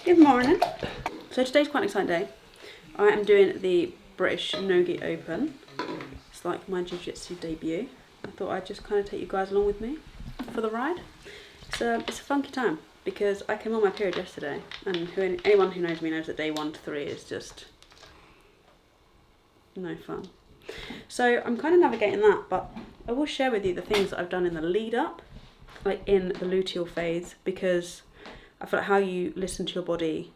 Good morning. So today's quite an exciting day. I am doing the British No-Gi Open. It's like my jiu-jitsu debut. I thought I'd just kind of take you guys along with me for the ride. It's a funky time because I came on my period yesterday, and anyone who knows me knows that day 1 to 3 is just no fun. So I'm kind of navigating that, but I will share with you the things that I've done in the lead up, like in the luteal phase, because I feel like how you listen to your body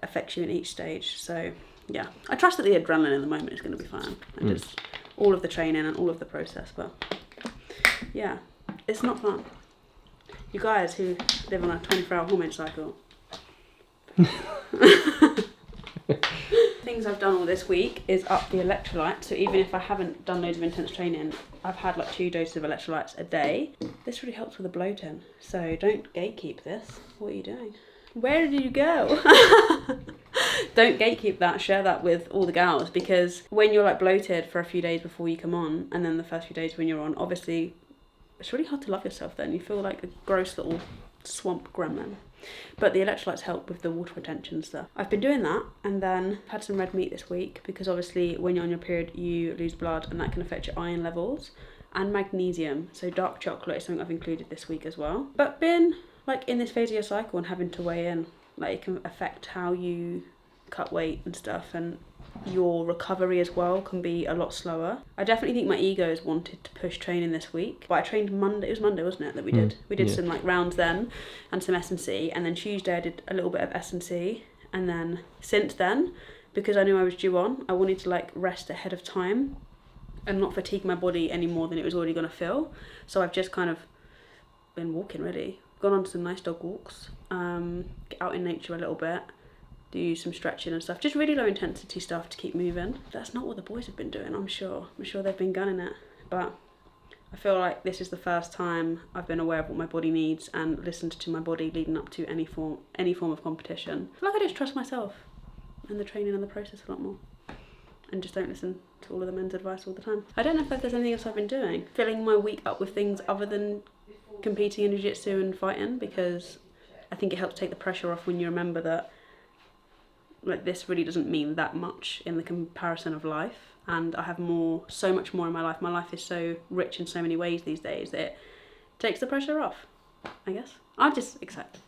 affects you in each stage. So yeah, I trust that the adrenaline in the moment is going to be fine, and just all of the training and all of the process. But yeah, it's not fun. You guys who live on a 24-hour hormone cycle. Things I've done all this week is up the electrolytes. So even if I haven't done loads of intense training, I've had like 2 doses of electrolytes a day. This really helps with the bloating. So don't gatekeep this. What are you doing? Where did you go? Don't gatekeep that. Share that with all the gals, because when you're like bloated for a few days before you come on, and then the first few days when you're on, obviously it's really hard to love yourself then. You feel like a gross little swamp gremlin. But the electrolytes help with the water retention stuff. I've been doing that, and then had some red meat this week, because obviously when you're on your period you lose blood, and that can affect your iron levels, and magnesium. So dark chocolate is something I've included this week as well. But being like in this phase of your cycle and having to weigh in, like it can affect how you cut weight and stuff, and your recovery as well can be a lot slower. I definitely think my ego has wanted to push training this week, but I trained Monday. It was Monday, wasn't it, that we did? We did some like rounds then, and some S&C, and then Tuesday I did a little bit of S&C, and then since then, because I knew I was due on, I wanted to like rest ahead of time and not fatigue my body any more than it was already going to feel. So I've just kind of been walking, really. Gone on some nice dog walks, get out in nature a little bit, do some stretching and stuff, just really low intensity stuff to keep moving. That's not what the boys have been doing, I'm sure they've been gunning it, but I feel like this is the first time I've been aware of what my body needs and listened to my body leading up to any form of competition. I feel like I just trust myself and the training and the process a lot more, and just don't listen to all of the men's advice all the time. I don't know if there's anything else I've been doing, filling my week up with things other than competing in jiu-jitsu and fighting, because I think it helps take the pressure off when you remember that like this really doesn't mean that much in the comparison of life, and I have so much more in my life. My life is so rich in so many ways these days that it takes the pressure off, I guess. I'm just excited,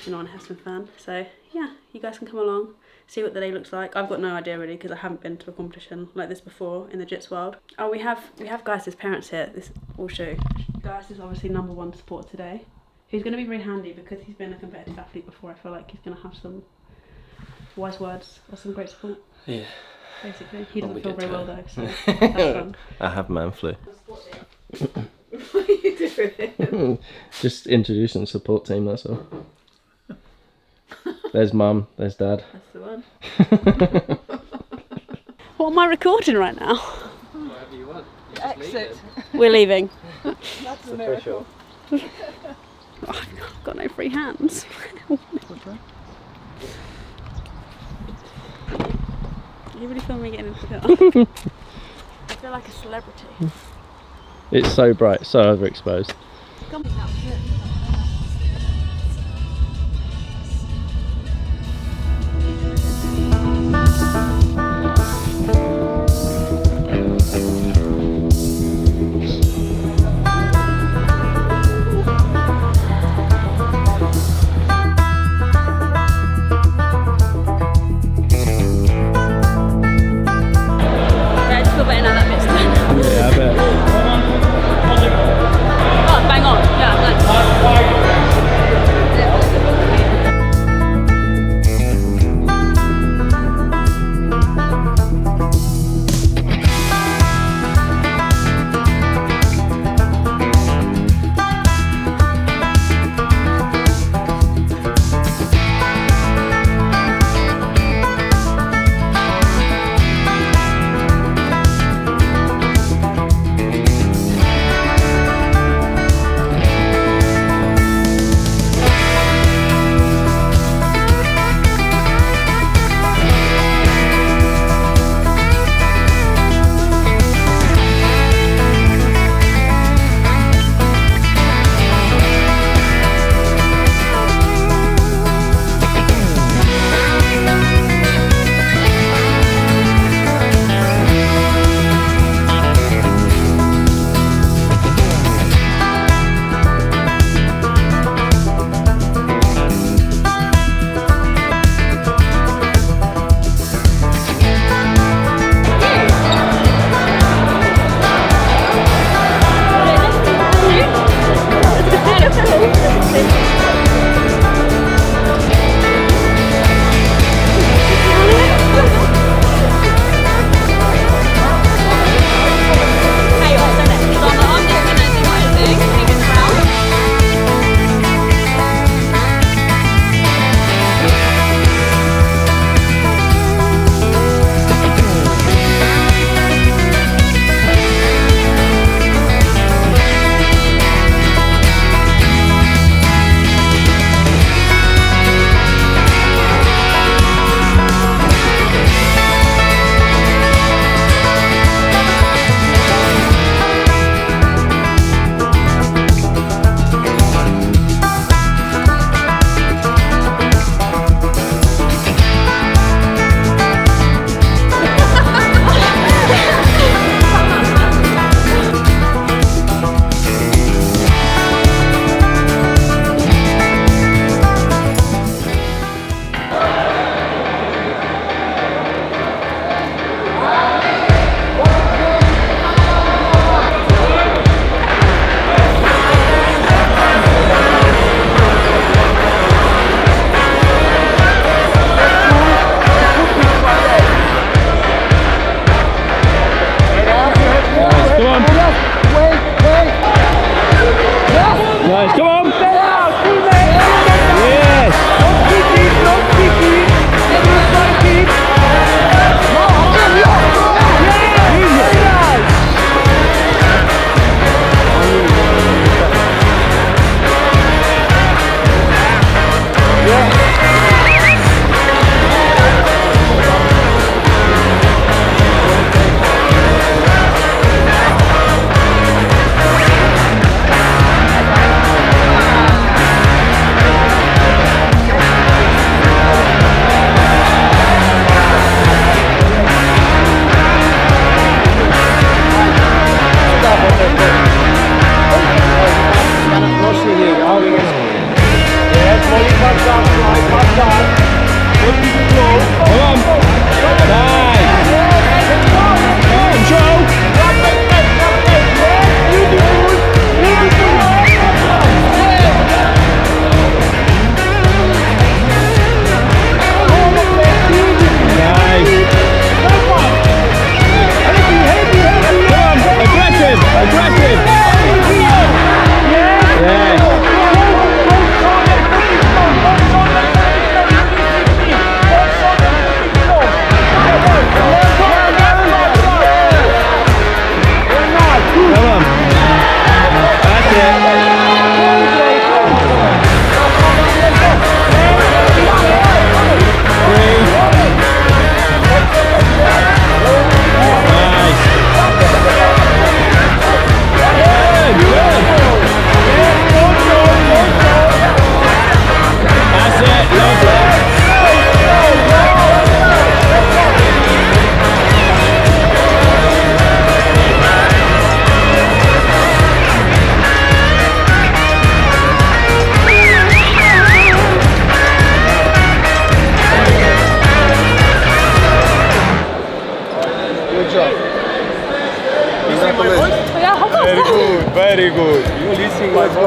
I want to have some fun. So yeah, you guys can come along, see what the day looks like. I've got no idea really, because I haven't been to a competition like this before in the JITS world. Oh, we have Guy's parents here. This will show. Guy's is obviously #1 support today, who's going to be very handy because he's been a competitive athlete before. I feel like he's going to have some wise words or some great support. Yeah. Basically, he doesn't feel very well though, so that's fun. I have man flu. What are you doing? Just introducing the support team, that's all. There's mum, there's dad. That's the one. What am I recording right now? Whatever you want. Exit. We're leaving. That's a miracle. Oh, I've got no free hands. You really feel me getting into the car? I feel like a celebrity. It's so bright, so overexposed. Oh, bang on. Yeah, nice.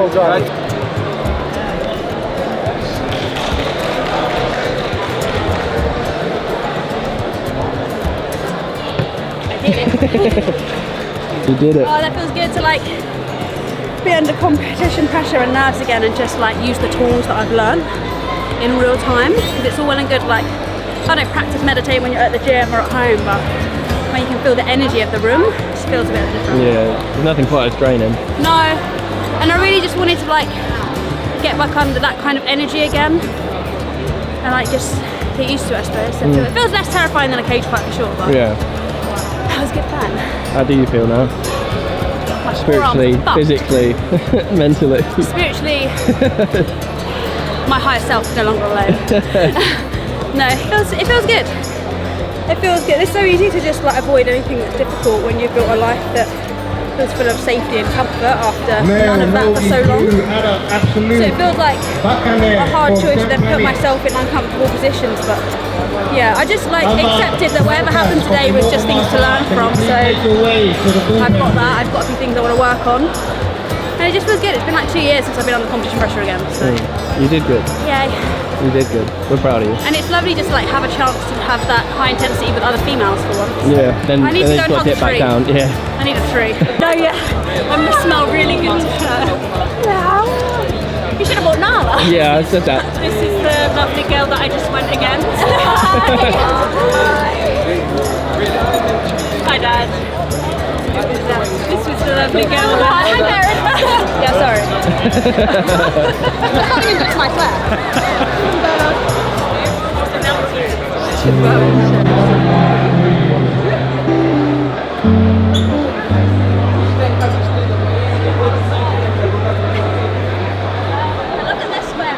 Well done. You did it. Oh, that feels good to like be under competition pressure and nerves again and just like use the tools that I've learned in real time. Because it's all well and good like, I don't practice meditate when you're at the gym or at home, but when you can feel the energy of the room, it just feels a bit different. Yeah, there's nothing quite as draining. No, and I really just wanted to like get back under that kind of energy again and like just get used to it, I suppose. So it feels less terrifying than a cage fight for sure, but Yeah. that was good fun. How do you feel now? My Spiritually, forearms are fucked. physically, mentally. Spiritually, my higher self is no longer alone. No, it feels good. It feels good. It's so easy to just like avoid anything that's difficult when you've built a life that feels full of safety and comfort after none of that for so long. So it feels like a hard choice to then put myself in uncomfortable positions, but yeah, I just like accepted that whatever happened today was just things to learn from, so I've got that, I've got a few things I want to work on, and it just feels good. It's been like 2 years since I've been under competition pressure again, so You did good. yay. You did good. We're proud of you. And it's lovely just to like have a chance to have that high intensity with other females for once. Yeah, then I need to it's go got and to dip hunt a back tree. down. Yeah. I need a tree. No, yeah. I must smell really good to her. You should have bought Nala. Yeah, I said that. This is the lovely girl that I just went against. Hi, Dad. This was the lovely girl that... Hi, Darren. Yeah, sorry. I can't even fix my flat. Look at this square.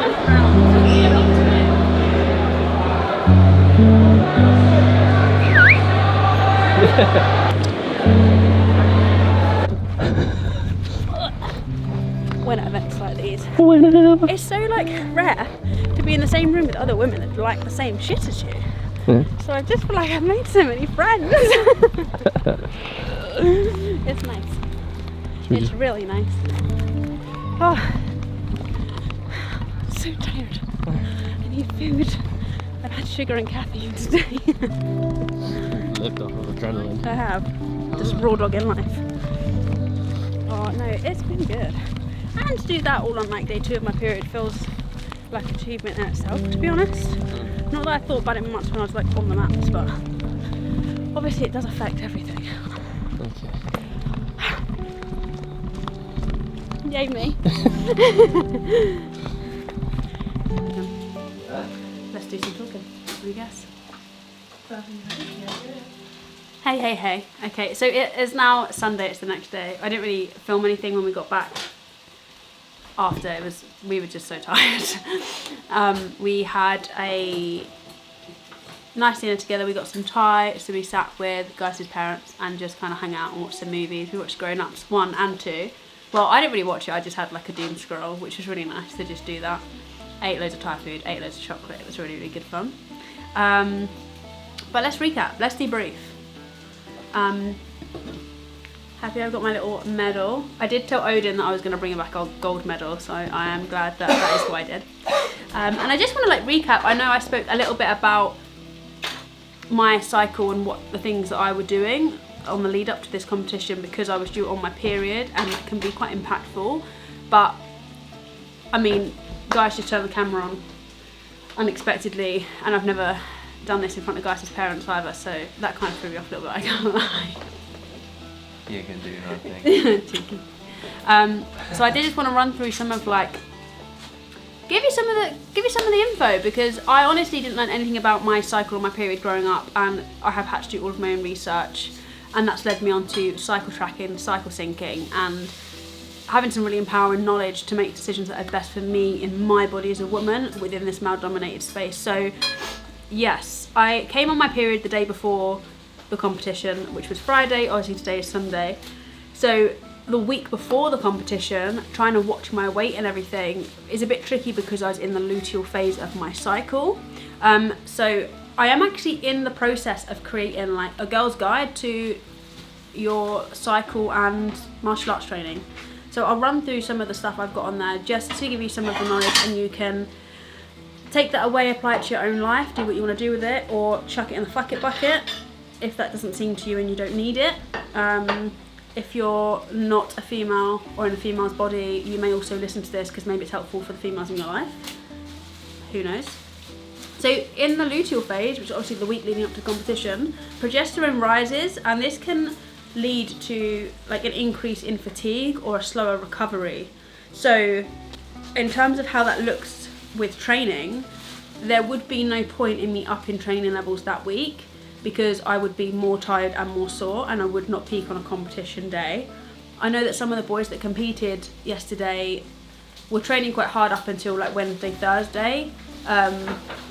When at events like these, it's so like rare to be in the same room with other women that like the same shit as you. Yeah. So I just feel like I've made so many friends. It's nice. It's really nice. Oh, I'm so tired. I need food. I've had sugar and caffeine today. Lived off of adrenaline. I have. Just raw dog in life. Oh no, it's been good. And to do that all on like day 2 of my period feels like an achievement in itself, to be honest. Not that I thought about it much when I was like on the mats, but obviously it does affect everything. Okay. Yay me. Let's do some talking, I guess. Hey. Okay, so it is now Sunday, it's the next day. I didn't really film anything when we got back after, we were just so tired. We had a nice dinner together, we got some Thai, so we sat with Guys' parents and just kind of hung out and watched some movies. We watched Grown Ups 1 and 2. Well, I didn't really watch it, I just had like a doom scroll, which was really nice to just do that. Ate loads of Thai food, ate loads of chocolate, it was really, really good fun. But let's recap, let's debrief. Happy I've got my little medal. I did tell Odin that I was going to bring back a gold medal, so I am glad that that is what I did. And I just want to like recap. I know I spoke a little bit about my cycle and what the things that I were doing on the lead up to this competition because I was due on my period, and that can be quite impactful. But I mean, Guys just turned the camera on unexpectedly, and I've never done this in front of Guys' parents either, so that kind of threw me off a little bit, I can't lie. You can do nothing. Cheeky. So I did just want to run through some of like, give you some of the info, because I honestly didn't learn anything about my cycle or my period growing up, and I have had to do all of my own research, and that's led me on to cycle tracking, cycle syncing, and having some really empowering knowledge to make decisions that are best for me in my body as a woman within this male-dominated space. So yes, I came on my period the day before the competition, which was Friday. Obviously today is Sunday. So the week before the competition, trying to watch my weight and everything is a bit tricky because I was in the luteal phase of my cycle. So I am actually in the process of creating like a girl's guide to your cycle and martial arts training. So I'll run through some of the stuff I've got on there just to give you some of the knowledge, and you can take that away, apply it to your own life, do what you want to do with it, or chuck it in the fuck it bucket if that doesn't seem to you and you don't need it. If you're not a female or in a female's body, you may also listen to this because maybe it's helpful for the females in your life. Who knows? So in the luteal phase, which is obviously the week leading up to competition, progesterone rises, and this can lead to like an increase in fatigue or a slower recovery. So in terms of how that looks with training, there would be no point in me upping training levels that week, because I would be more tired and more sore, and I would not peak on a competition day. I know that some of the boys that competed yesterday were training quite hard up until like Wednesday, Thursday,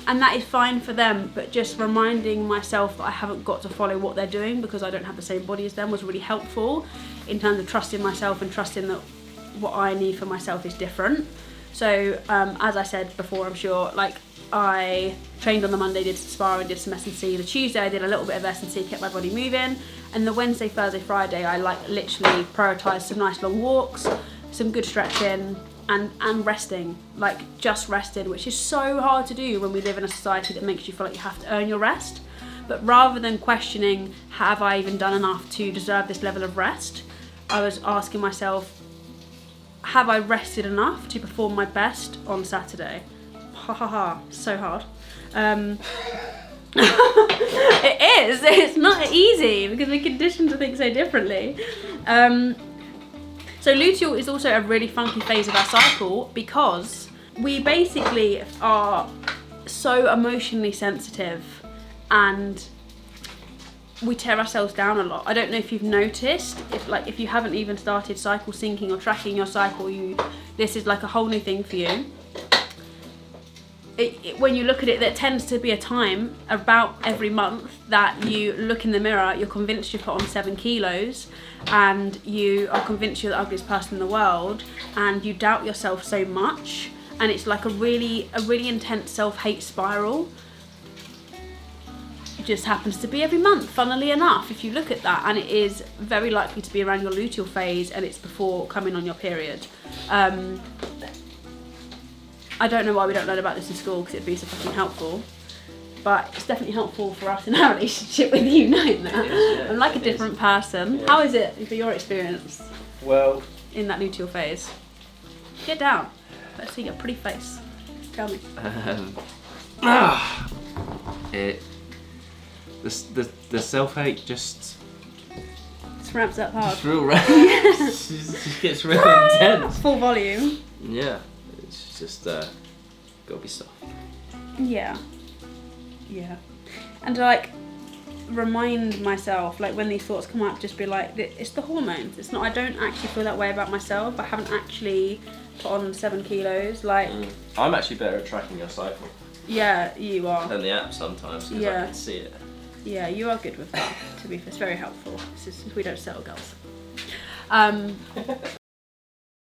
and that is fine for them, but just reminding myself that I haven't got to follow what they're doing because I don't have the same body as them was really helpful in terms of trusting myself and trusting that what I need for myself is different. So as I said before, I'm sure, like, I trained on the Monday, did some sparring, did some S&C. The Tuesday I did a little bit of S&C, kept my body moving. And the Wednesday, Thursday, Friday I like literally prioritised some nice long walks, some good stretching, and resting. Like, just rested, which is so hard to do when we live in a society that makes you feel like you have to earn your rest. But rather than questioning, have I even done enough to deserve this level of rest, I was asking myself, have I rested enough to perform my best on Saturday? Ha ha ha, so hard. It is, it's not easy because we're conditioned to think so differently. So luteal is also a really funky phase of our cycle because we basically are so emotionally sensitive and we tear ourselves down a lot. I don't know if you've noticed, if you haven't even started cycle syncing or tracking your cycle, this is like a whole new thing for you. When you look at it, there tends to be a time about every month that you look in the mirror, you're convinced you've put on 7 kilos, and you are convinced you're the ugliest person in the world, and you doubt yourself so much, and it's like a really intense self-hate spiral. It just happens to be every month, funnily enough, if you look at that, and it is very likely to be around your luteal phase, and it's before coming on your period. I don't know why we don't learn about this in school because it'd be so fucking helpful, but it's definitely helpful for us in our relationship with you knowing that. Yeah, I'm like a different person. Yeah. How is it for your experience? Well, in that luteal phase? Get down. Let's see your pretty face. Tell me. The self-hate just ramps up hard. It's real it just gets really intense. Full volume. Yeah. It's just gotta be soft. Yeah. And like remind myself, like when these thoughts come up, just be like, it's the hormones. It's not, I don't actually feel that way about myself. I haven't actually put on 7 kilos. Like I'm actually better at tracking your cycle. Yeah, you are. Than the app sometimes because I can see it. Yeah, you are good with that. To be fair, it's very helpful. We don't settle girls.